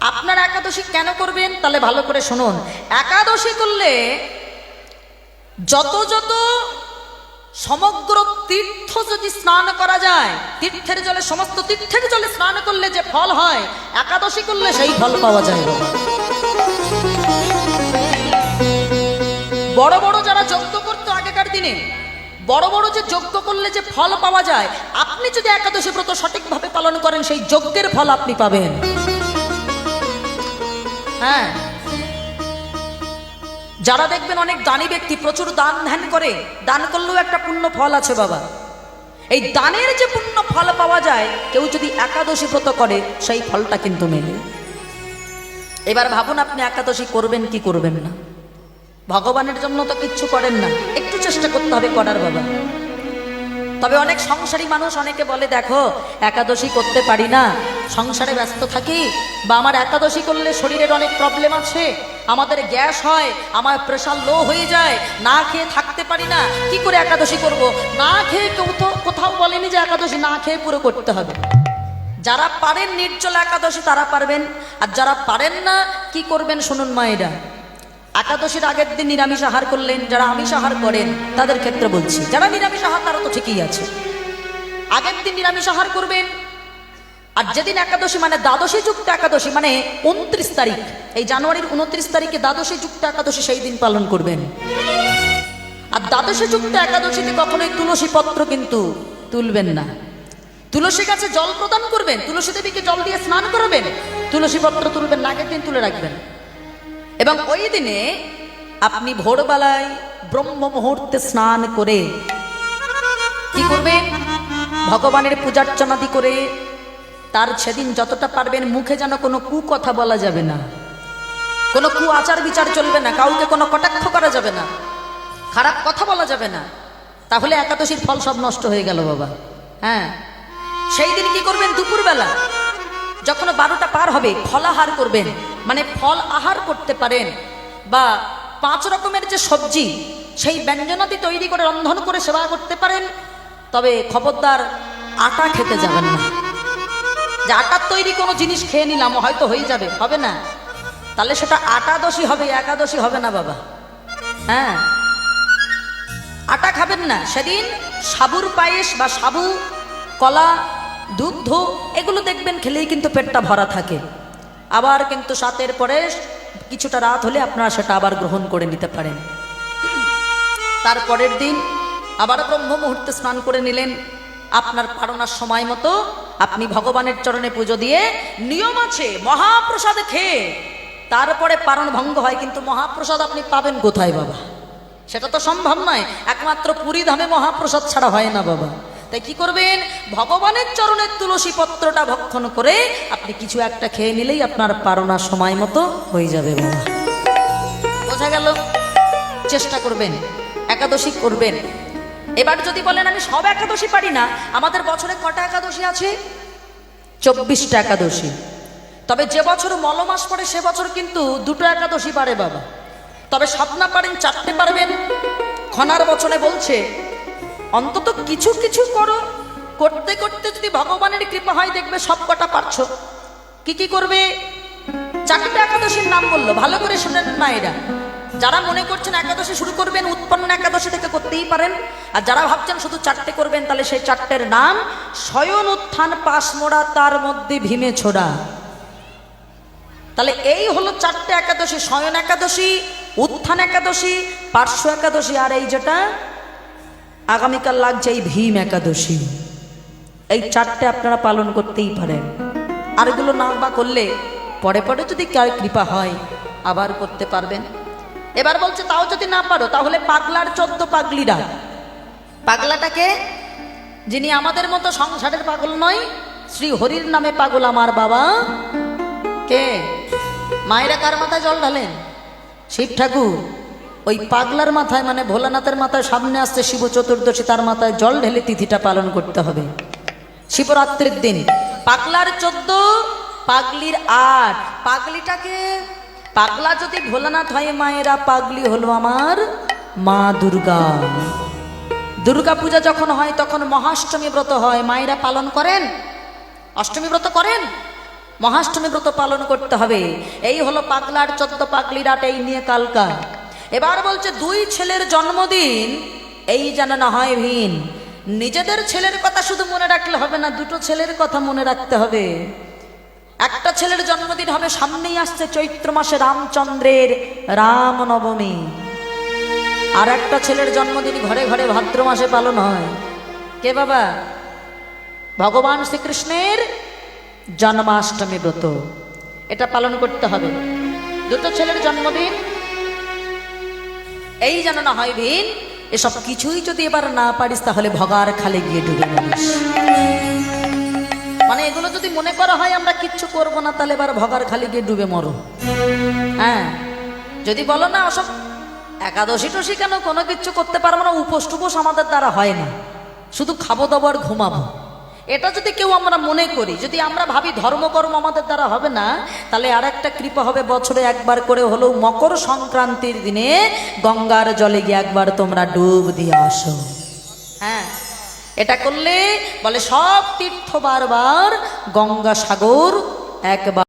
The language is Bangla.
আপনারা একাদশী কেন করবেন তাহলে ভালো করে শুনুন। একাদশী করলে যত যত সমগ্র তীর্থ যদি স্নান করা যায়, তীর্থের জলে, সমস্ত তীর্থের জলে স্নান করলে যে ফল হয়, একাদশী করলে সেই ফল পাওয়া যায়। বড় বড় যারা যজ্ঞ করতো আগেকার দিনে, বড় বড় যে যজ্ঞ করলে যে ফল পাওয়া যায়, আপনি যদি একাদশী ব্রত সঠিকভাবে পালন করেন সেই যজ্ঞের ফল আপনি পাবেন। হ্যাঁ, যারা দেখবেন অনেক দানী ব্যক্তি প্রচুর দান ধ্যান করে, দান করলেও একটা পুণ্য ফল আছে বাবা। এই দানের যে পুণ্য ফল পাওয়া যায়, কেউ যদি একাদশী ব্রত করে সেই ফলটা কিন্তু মেলে। এবার ভাবুন আপনি একাদশী করবেন কি করবেন না। ভগবানের জন্য তো কিচ্ছু করেন না, একটু চেষ্টা করতে হবে করার বাবা। তবে অনেক সংসারী মানুষ অনেকে বলে, দেখো একাদশী করতে পারি না, সংসারে ব্যস্ত থাকি, বা আমার একাদশী করলে শরীরের অনেক প্রবলেম আছে, আমাদের গ্যাস হয়, আমার প্রেশার লো হয়ে যায়, না খেয়ে থাকতে পারি না, কি করে একাদশী করব? না খেয়ে কেউ তো কোথাও বলেনি যে একাদশী না খেয়ে পুরো করতে হবে। যারা পারেন নির্জলা একাদশী তারা পারবেন, আর যারা পারেন না কি করবেন শুনুন মায়েরা। একাদশীর আগের দিন নিরামিষ আহার করলেন, যারা আমিষ আহার করেন তাদের ক্ষেত্রে বলছি, যারা নিরামিষ আহার তারা তো ঠিকই আছে, আগের দিন নিরামিষ আহার করবেন। আর যেদিন একাদশী মানে দ্বাদশী যুক্ত একাদশী, মানে 29 তারিখ, এই জানুয়ারির 29 তারিখে দ্বাদশী যুক্ত একাদশী সেই দিন পালন করবেন। আর দ্বাদশী যুক্ত একাদশীতে কখনোই তুলসী পত্র কিন্তু তুলবেন না। তুলসী গাছে জল প্রদান করবেন, তুলসী দেবীকে জল দিয়ে স্নান করাবেন, তুলসী পত্র তুলবেন না, আগের দিন তুলে রাখবেন। এবং ওই দিনে আপনি ভোরবেলায় ব্রহ্ম মুহূর্তে স্নান করে কি করবেন? ভগবানের পূজার্চনাদি করে তার সেদিন যতটা পারবেন মুখে যেন কোনো কুকথা বলা যাবে না, কোনো কু আচার বিচার চলবে না, কাউকে কোনো কটাক্ষ করা যাবে না, খারাপ কথা বলা যাবে না, তাহলে একাদশীর ফল সব নষ্ট হয়ে গেল বাবা। হ্যাঁ, সেই দিন কি করবেন? দুপুরবেলা যখন 12টা পার হবে ফলাহার করবেন, মানে ফল আহার করতে পারেন, বা 5 রকমের যে সবজি সেই ব্যঞ্জনাদি তৈরি করে রন্ধন করে সেবা করতে পারেন। তবে খবরদার আটা খেতে যাবেন না, যে আটার তৈরি কোনো জিনিস খেয়ে নিলাম হয়তো হয়ে যাবে, হবে না, তাহলে সেটা আটাদশী হবে, একাদশী হবে না বাবা। হ্যাঁ, আটা খাবেন না সেদিন। সাবুর পায়েস বা সাবু, কলা, দুগ্ধ এগুলো দেখবেন খেলেই কিন্তু পেটটা ভরা থাকে। আবার কিন্তু 7-এর পরে কিছুটা রাত হলে আপনারা সেটা আবার গ্রহণ করে নিতে পারেন। তারপরের দিন আবার ব্রহ্ম মুহূর্তে স্নান করে নিলেন, আপনার পারণার সময় মতো আপনি ভগবানের চরণে পুজো দিয়ে, নিয়ম আছে মহাপ্রসাদ খেয়ে তারপরে পারণ ভঙ্গ হয়, কিন্তু মহাপ্রসাদ আপনি পাবেন কোথায় বাবা? সেটা তো সম্ভব নয়, একমাত্র পুরী ধামে মহাপ্রসাদ ছাড়া হয় না বাবা। তাই কি করবেন? ভগবানের চরণের তুলসী পত্রটা ভক্ষণ করে আপনি কিছু একটা খেয়ে নিলেই আপনার পারণার সময় মতো হয়ে যাবে বাবা। বোঝা গেল? চেষ্টা করবেন, একাদশী করবেন। এবার যদি বলেন আমি সব একাদশী পারি না, আমাদের বছরে কটা একাদশী আছে? 24টা একাদশী। তবে যে বছর মলমাস পড়ে সে বছর কিন্তু 2টো একাদশী পারে বাবা। তবে সব না পারেন 4টে পারবেন। খনার বচনে বলছে অন্তত কিছু কিছু করো, করতে করতে যদি ভগবানের কৃপা হয় দেখবে সব কটা পারছো। কি কি করবে? 4টে একাদশীর নাম বললো, ভালো করে শুনেন মায়েরা। যারা মনে করছেন একাদশী শুরু করবেন উৎপন্ন একাদশী থেকে করতেই পারেন, আর যারা ভাবছেন শুধু 4টে করবেন তাহলে সেই 4টের নাম: শয়ন, উত্থান, পাশ মোড়া, তার মধ্যে ভীমে ছোড়া। তাহলে এই হলো 4টে একাদশী: শয়ন একাদশী, উত্থান একাদশী, পার্শ্ব একাদশী, আর এই যেটা আগামীকাল লাগছে এই ভীম একাদশী। এই 4টে আপনারা পালন করতেই পারেন। আর এগুলো না বা করলে পরে পরে যদি কার কৃপা হয় আবার করতে পারবেন। এবার বলছে তাও যদি না পারো তাহলে পাগলার 14 পাগলিরা। পাগলাটাকে, যিনি আমাদের মতো সংসারের পাগল নয়, শ্রী হরির নামে পাগল আমার বাবা। কে? মায়েরা কার মাথায় জল ঢালেন? শিব ঠাকুর। ওই পাগলার মাথায়, মানে ভোলানাথের মাথায় সামনে আসছে শিব চতুর্দশী, তার মাথায় জল ঢেলে তিথিটা পালন করতে হবে শিবরাত্রির দিন। পাগলার 14, পাগলির 8। পাগলিটাকে, পাগলা যদি ভোলানাথ হয় মায়েরা, পাগলি হলো আমার মা দুর্গা। দুর্গা পূজা যখন হয় তখন মহাষ্টমী ব্রত হয়, মায়েরা পালন করেন? অষ্টমী ব্রত করেন? মহাষ্টমী ব্রত পালন করতে হবে। এই হলো পাগলার 14 পাগলিরাট, এই নিয়ে কালকা। এবার বলছে 2 ছেলের জন্মদিন এই যেন না হয় ভিন। নিজেদের ছেলের কথা শুধু মনে রাখলে হবে না, 2টো ছেলের কথা মনে রাখতে হবে। একটা ছেলের জন্মদিন হবে, সামনেই আসছে চৈত্র মাসে রামচন্দ্রের রামনবমী। আর একটা ছেলের জন্মদিন ঘরে ঘরে ভাদ্র মাসে পালন হয়। কে বাবা? ভগবান শ্রীকৃষ্ণের জন্মাষ্টমী ব্রত, এটা পালন করতে হবে। 2টো ছেলের জন্মদিন এই যেন না হয় ভিন। এসব কিছুই যদি এবার না পারিস তাহলে ভগার খালে গিয়ে ডুবে মরিস। মানে এগুলো যদি মনে করা হয় আমরা কিচ্ছু করব না, তাহলে এবার ভগার খালে গিয়ে ডুবে মরো। হ্যাঁ, যদি বলো না ওসব একাদশী টসী কেন, কোনো কিচ্ছু করতে পারবো না, উপোস টুপোস আমাদের দ্বারা হয় না, শুধু খাবো দাবো আর ঘুমাবো, এটা যদি কেউ আমরা মনে করি, যদি আমরা ভাবি ধর্মকর্ম আমাদের দ্বারা হবে না, তাহলে আর একটা কৃপা হবে, বছরে একবার করে হলেও মকর সংক্রান্তির দিনে গঙ্গার জলে গিয়ে একবার তোমরা ডুব দিয়ে আসো। হ্যাঁ, এটা করলে বলে সব তীর্থ বারবার, গঙ্গা সাগর একবার।